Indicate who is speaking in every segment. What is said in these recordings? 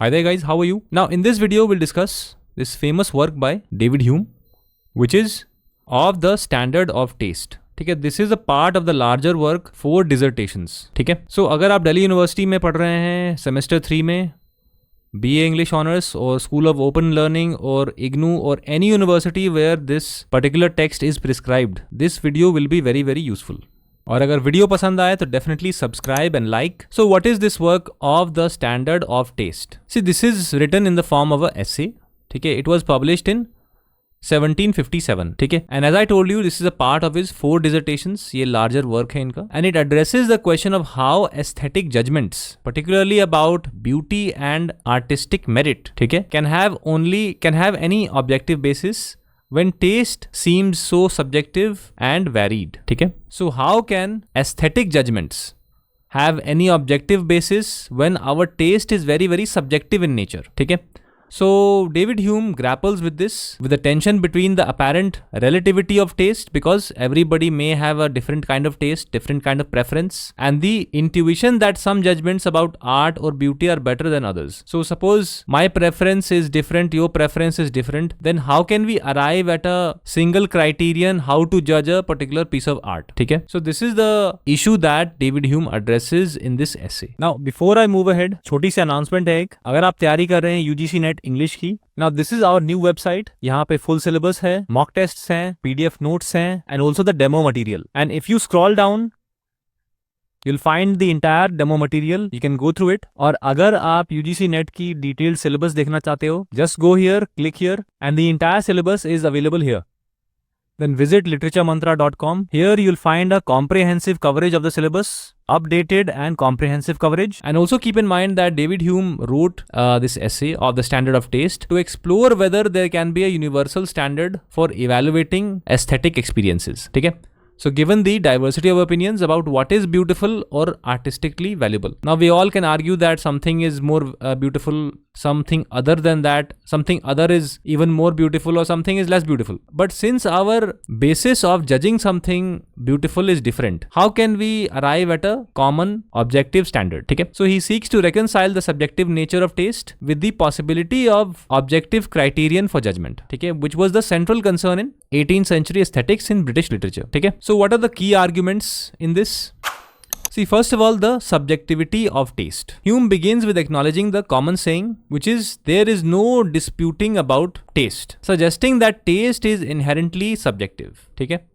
Speaker 1: Hi there guys, how are you? Now in this video we'll discuss this famous work by David Hume which is of the standard of taste. ठीक है, this is a part of the larger work for dissertations. ठीक है, सो अगर आप Delhi university में पढ़ रहे हैं सेमेस्टर 3 में BA English Honours और School of Open Learning और IGNOU और any university where this particular text is prescribed, this video will be very very useful. और अगर वीडियो पसंद आए तो definitely subscribe and like. So what is this work of the standard of taste? See this is written in the form of a essay. ठीक है, it was published in 1757. ठीक है, and as I told you this is a part of his 4 dissertations. ये larger work है इनका and it addresses the question of how aesthetic judgments particularly about beauty and artistic merit, ठीक है, can have any objective basis when taste seems so subjective and varied. ठीक है, so how can aesthetic judgments have any objective basis when our taste is very very subjective in nature? ठीक है, so David Hume grapples with this, with the tension between the apparent relativity of taste, because everybody may have a different kind of taste, different kind of preference, and the intuition that some judgments about art or beauty are better than others. So suppose my preference is different, your preference is different, then how can we arrive at a single criterion how to judge a particular piece of art? ठीक है, so this is the issue that David Hume addresses in this essay. Now before I move ahead, छोटी सी announcement है एक. अगर आप तैयारी कर रहे हैं UGC नेट इंग्लिश की, now this is our new website. यहाँ पे फुल सिलेबस है, मॉक टेस्ट्स हैं, PDF नोट्स हैं and also the demo material. And if you scroll down you'll find the entire demo material. You can go through it. और अगर आप UGC net की detailed syllabus देखना चाहते हो, just go here, click here and the entire syllabus is available here. Then visit literaturemantra.com. Here you'll find a comprehensive coverage of the syllabus, updated and comprehensive coverage. And also keep in mind that David Hume wrote this essay of the standard of taste to explore whether there can be a universal standard for evaluating aesthetic experiences. ठीक है? So given the diversity of opinions about what is beautiful or artistically valuable. Now we all can argue that something is more beautiful, something other than that, something other is even more beautiful or something is less beautiful. But since our basis of judging something beautiful is different, how can we arrive at a common objective standard? ठीक है? So he seeks to reconcile the subjective nature of taste with the possibility of objective criterion for judgment. ठीक है? Which was the central concern in 18th century aesthetics in British literature. ठीक है? So what are the key arguments in this? See, first of all, the subjectivity of taste. Hume begins with acknowledging the common saying, which is there is no disputing about taste, suggesting that taste is inherently subjective. ठीक है?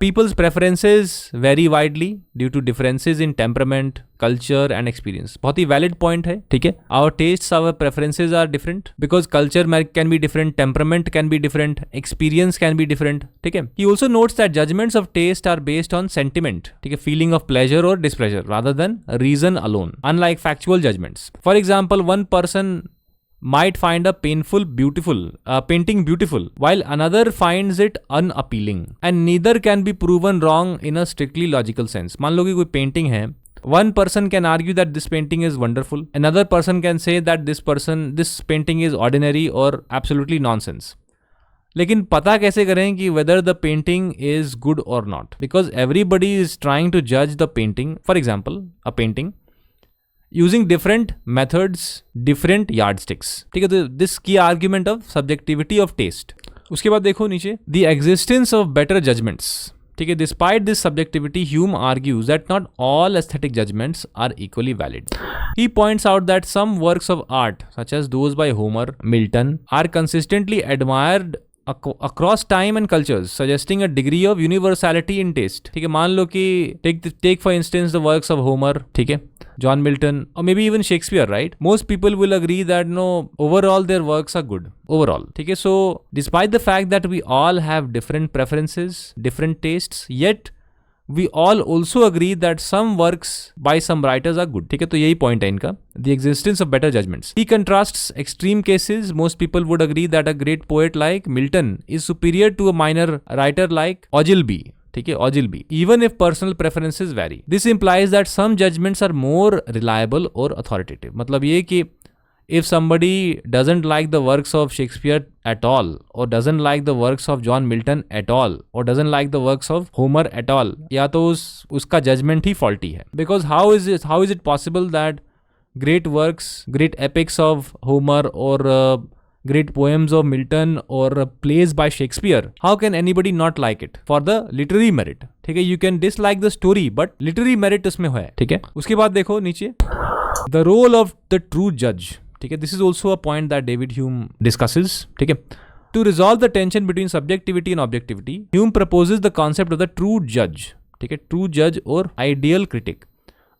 Speaker 1: People's preferences vary widely due to differences in temperament, culture and experience. बहुत ही valid point है. ठीक है? Our tastes, our preferences are different because culture can be different, temperament can be different, experience can be different. ठीक है? He also notes that judgments of taste are based on sentiment, ठीक है, feeling of pleasure or displeasure rather than reason alone, unlike factual judgments. For example, one person might find a painting beautiful while another finds it unappealing, and neither can be proven wrong in a strictly logical sense. मान लो कि कोई painting है, one person can argue that this painting is wonderful, another person can say that this painting is ordinary or absolutely nonsense. लेकिन पता कैसे करें कि whether the painting is good or not? Because everybody is trying to judge the painting. For example, a painting using different methods, different yardsticks. ठीक है, तो this key argument of subjectivity of taste. उसके बाद देखो नीचे, the existence of better judgments. ठीक है, despite this subjectivity, Hume argues that not all aesthetic judgments are equally valid. He points out that some works of art, such as those by Homer, Milton, are consistently admired across time and cultures, suggesting a degree of universality in taste. ठीक है, मान लो कि take for instance the works of Homer, ठीक है, John Milton, or maybe even Shakespeare, right? Most people will agree that no, overall their works are good. Overall, ठीक है, so despite the fact that we all have different preferences, different tastes, yet we all also agree that some works by some writers are good. ठीक है, तो यही point है इनका, the existence of better judgments. He contrasts extreme cases. Most people would agree that a great poet like Milton is superior to a minor writer like Ogilvy. ठीक है, Ogilvy, even if personal preferences vary. This implies that some judgments are more reliable or authoritative. मतलब ये कि if somebody doesn't like the works of Shakespeare at all, or doesn't like the works of John Milton at all, or doesn't like the works of Homer at all, या तो उसका judgment ही faulty है. Because how is it possible that great works, great epics of Homer, or great poems of Milton, or plays by Shakespeare, how can anybody not like it for the literary merit? ठीक है, you can dislike the story but literary merit उसमें है. ठीक है, उसके बाद देखो नीचे, the role of the true judge. ठीक है, this is also a point that David Hume discusses. ठीक है, to resolve the tension between subjectivity and objectivity, Hume proposes the concept of the true judge. ठीक है, true judge और ideal critic.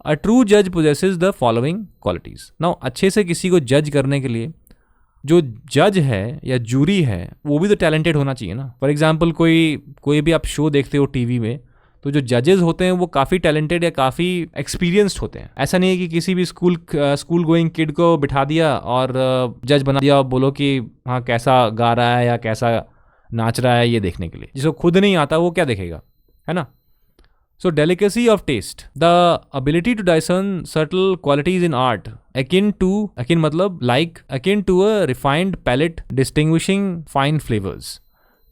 Speaker 1: A true judge possesses the following qualities. Now अच्छे से किसी को जज करने के लिए जो जज है या जूरी है वो भी तो टैलेंटेड होना चाहिए ना. फॉर एग्जाम्पल कोई भी आप शो देखते हो टीवी में, तो जो जजेस होते हैं वो काफ़ी टैलेंटेड या काफ़ी एक्सपीरियंस्ड होते हैं. ऐसा नहीं है कि किसी भी स्कूल गोइंग किड को बिठा दिया और जज बना दिया और बोलो कि हाँ कैसा गा रहा है या कैसा नाच रहा है ये देखने के लिए. जिसको खुद नहीं आता वो क्या देखेगा, है ना. So delicacy of taste, the ability to discern subtle qualities in art, akin मतलब like, akin to a refined palate distinguishing fine flavors.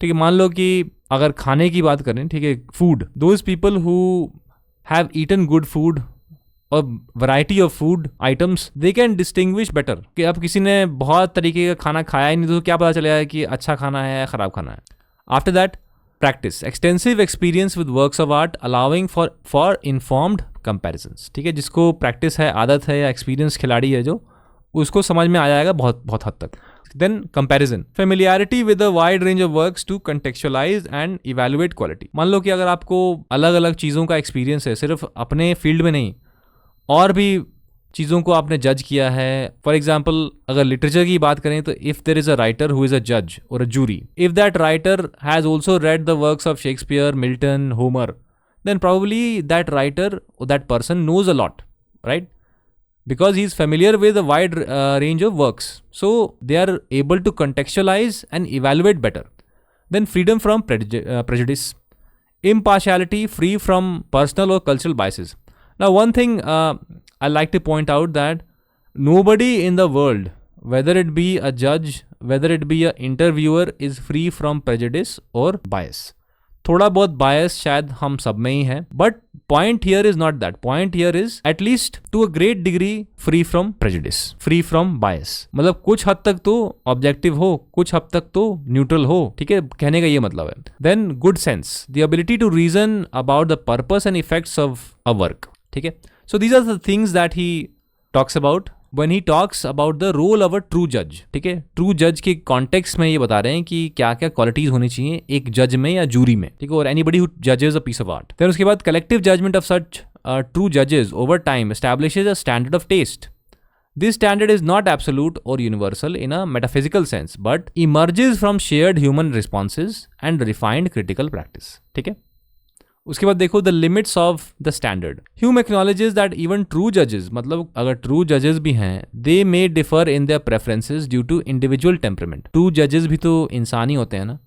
Speaker 1: ठीक है, मान लो कि अगर खाने की बात करें, ठीक है, food, those people who have eaten good food or variety of food items, they can distinguish better. कि अब किसी ने बहुत तरीके का खाना खाया ही नहीं तो क्या पता चलेगा कि अच्छा खाना है या ख़राब खाना है. After that, practice, extensive experience with works of art allowing for informed comparisons. ठीक है, जिसको प्रैक्टिस है, आदत है या एक्सपीरियंस खिलाड़ी है जो, उसको समझ में आ जाएगा बहुत बहुत हद तक. Then comparison, familiarity with a wide range of works to contextualize and evaluate quality. मान लो कि अगर आपको अलग अलग चीज़ों का एक्सपीरियंस है, सिर्फ अपने फील्ड में नहीं और भी चीज़ों को आपने जज किया है. फॉर एग्जाम्पल अगर लिटरेचर की बात करें तो if there is a writer who is a जज or a jury, if that writer has also read the works of Shakespeare, Milton, Homer, then probably that writer or that person knows a lot, right? Because he is familiar with a wide range of works. So they are able to contextualize and evaluate better. Then freedom from prejudice, impartiality, free from personal or cultural biases. Now one thing I like to point out that nobody in the world, whether it be a judge, whether it be an interviewer, is free from prejudice or bias. थोड़ा बहुत बायस शायद हम सब में ही है, but point here is not that. Point here is at least to a great degree free from prejudice, free from bias. मतलब कुछ हद तक तो ऑब्जेक्टिव हो, कुछ हद तक तो न्यूट्रल हो. ठीक है, कहने का ये मतलब है. Then good sense, the ability to reason about the purpose and effects of a work. ठीक है, so these are the things that he talks about when he talks about the role of a true judge. ठीक है, true जज के context में ये बता रहे हैं कि क्या क्या क्वालिटीज होनी चाहिए एक जज में या जूरी में. ठीक है, और एनीबडी हु जजेस अ पीस ऑफ आर्ट. फिर उसके बाद collective judgment of such true जजेस over time establishes a standard of taste. This standard is not absolute or universal in a metaphysical sense, but emerges from shared human responses and refined critical practice. ठीक है, उसके बाद देखो the limits of the standard. Hume acknowledges that even true जजेस, मतलब अगर true जजेस भी हैं, they may differ in their preferences due to individual temperament. True जजेस भी तो इंसान ही होते हैं ना.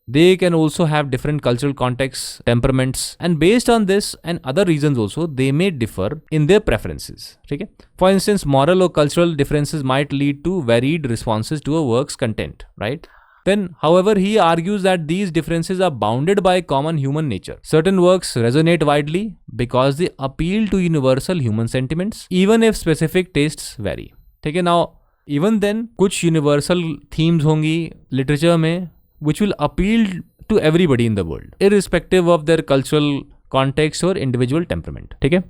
Speaker 1: They can also have different cultural context, temperaments, and based on this and other reasons also they may differ in their preferences. ठीक है, फॉर इंस्टेंस मॉरल और cultural differences might lead to varied responses to a work's content, right? Then, however, he argues that these differences are bounded by common human nature. Certain works resonate widely because they appeal to universal human sentiments, even if specific tastes vary. ठीक है, now even then कुछ universal themes होंगी literature में which will appeal to everybody in the world, irrespective of their cultural context or individual temperament. ठीक है,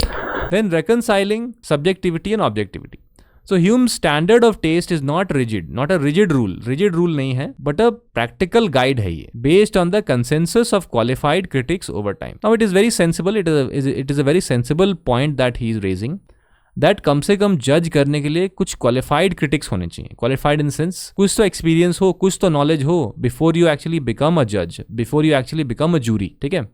Speaker 1: then reconciling subjectivity and objectivity. So Hume's standard of taste is not rigid, not a rigid rule नहीं है, but a practical guide है ये, based on the consensus of qualified critics over time. Now it is very sensible, it is a very sensible point that he is raising, that कम से कम जज करने के लिए कुछ qualified critics होने चाहिए. Qualified in the sense, कुछ तो experience हो, कुछ तो knowledge हो, before you actually become a judge, before you actually become a jury. ठीक है,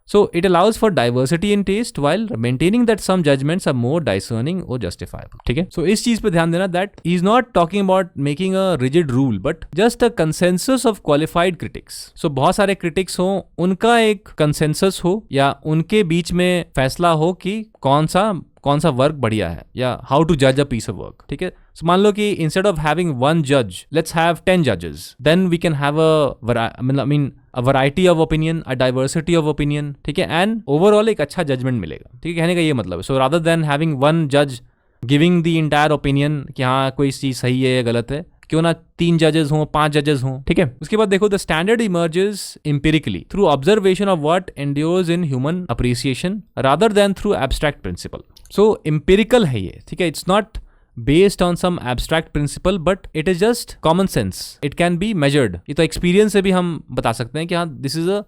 Speaker 1: so it allows for diversity in taste while maintaining that some judgments are more discerning or justifiable. ठीक है, so इस चीज पे ध्यान देना that he is not talking about making a rigid rule but just a consensus of qualified critics. So बहुत सारे critics हो, उनका एक consensus हो या उनके बीच में फैसला हो कि कौन सा वर्क बढ़िया है या हाउ टू जज अ पीस ऑफ वर्क. ठीक है, सो मान लो कि इंस्टेड ऑफ हैविंग वन जज, लेट्स हैव 10 जजेस, then we can have a variety of opinion, a diversity of opinion. ठीक है, एंड ओवरऑल एक अच्छा जजमेंट मिलेगा. ठीक है, कहने का ये मतलब है. So rather than having one जज गिविंग द इंटायर ओपिनियन कि हाँ कोई चीज सही है या गलत है, क्यों ना 3 जजेस हों, 5 जजेस हों, ठीक है। उसके बाद देखो the standard emerges empirically through observation of what endures in human appreciation rather than through abstract principle. So empirical है ये, ठीक है, it's not based on some abstract principle but it is just common sense, it can be measured। ये तो experience से भी हम बता सकते हैं कि हाँ this is a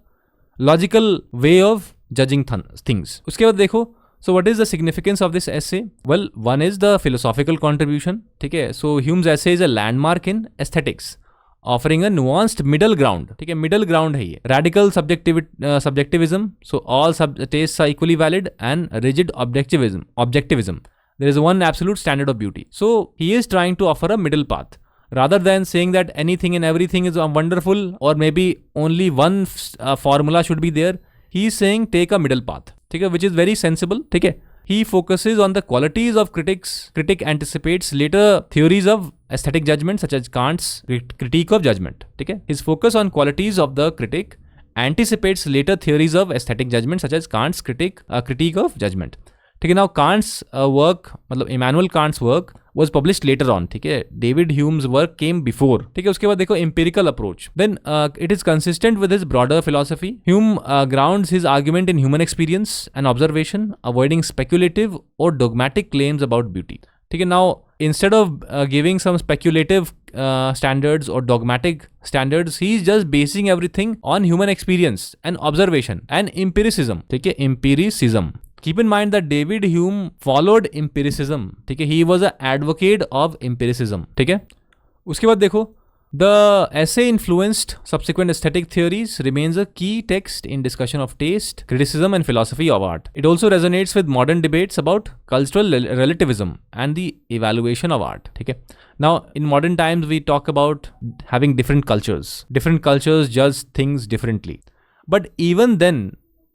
Speaker 1: logical way of judging things। उसके बाद देखो so what is the significance of this essay? Well, one is the philosophical contribution, ठीक है। so Hume's essay is a landmark in aesthetics, offering a nuanced middle ground, ठीक है, middle ground है ये। radical subjectivism, so all tastes are equally valid, and rigid objectivism, there is one absolute standard of beauty। so he is trying to offer a middle path rather than saying that anything and everything is wonderful or maybe only one formula should be there। he is saying take a middle path, ठीक है, which is very sensible, ठीक है। he focuses on the qualities of critic anticipates later theories of aesthetic judgment such as Kant's critique of judgment, ठीक है। his focus on qualities of the critic anticipates later theories of aesthetic judgment such as Kant's critique of judgment, ठीक है। Now Kant's work, मतलब Immanuel Kant's work was published later on, ठीक है। David Hume's work came before, ठीक है। उसके बाद देखो empirical approach, then it is consistent with his broader philosophy. Hume grounds his argument in human experience and observation, avoiding speculative और dogmatic claims about beauty, ठीक है। Now instead of giving some speculative standards or dogmatic standards, he is just basing everything on human experience and observation and empiricism, ठीक है, empiricism। Keep in mind that David Hume followed empiricism, ठीक है, he was an advocate of empiricism, ठीक है। उसके बाद देखो the essay influenced subsequent aesthetic theories, remains a key text in discussion of taste, criticism and philosophy of art। It also resonates with modern debates about cultural relativism and the evaluation of art, ठीक है। Now in modern times we talk about having different cultures judge things differently, but even then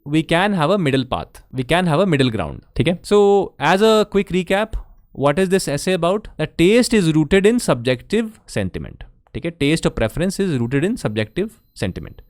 Speaker 1: we can have a middle path, we can have a middle ground, ठीक है। So as a quick recap, what is this essay about? That taste is rooted in subjective sentiment, ठीक है। taste or preference is rooted in subjective sentiment,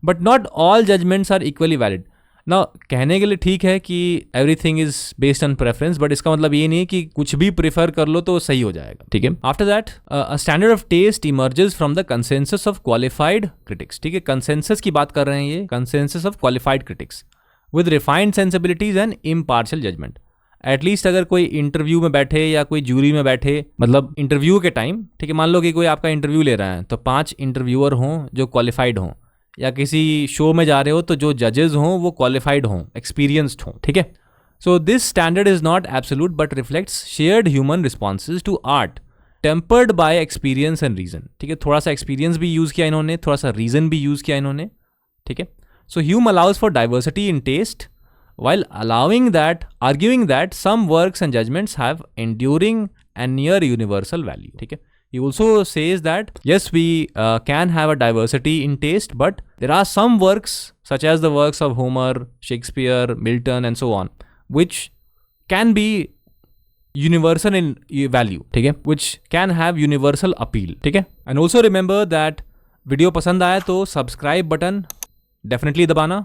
Speaker 1: but not all judgments are equally valid। Now कहने के लिए ठीक है कि everything is based on preference, but इसका मतलब ये नहीं है कि कुछ भी प्रेफर कर लो तो सही हो जाएगा, ठीक है। After that, a standard of taste emerges from the consensus of qualified critics, ठीक है। consensus की बात कर रहे हैं ये, consensus of qualified critics with refined sensibilities and impartial judgment। At least अगर कोई इंटरव्यू में बैठे या कोई जूरी में बैठे, मतलब इंटरव्यू के टाइम, ठीक है, मान लो कि कोई आपका इंटरव्यू ले रहा है तो 5 इंटरव्यूअर हों जो क्वालिफाइड हों, या किसी शो में जा रहे हो तो जो जजेस हों वो क्वालिफाइड हों, एक्सपीरियंस्ड हों, ठीक है। So this standard is not absolute but reflects shared human responses to art tempered by experience and reason, ठीक है। थोड़ा सा एक्सपीरियंस भी यूज़ किया इन्होंने, थोड़ा सा रीजन भी यूज़ किया इन्होंने, ठीक है। So Hume allows for diversity in taste while arguing that some works and judgments have enduring and near universal value, ठीक है। He also says that yes, we can have a diversity in taste, but there are some works such as the works of Homer, Shakespeare, Milton and so on, which can be universal in value, ठीक है, which can have universal appeal, ठीक है। And also remember that video पसंद आया तो subscribe button definitely दबाना,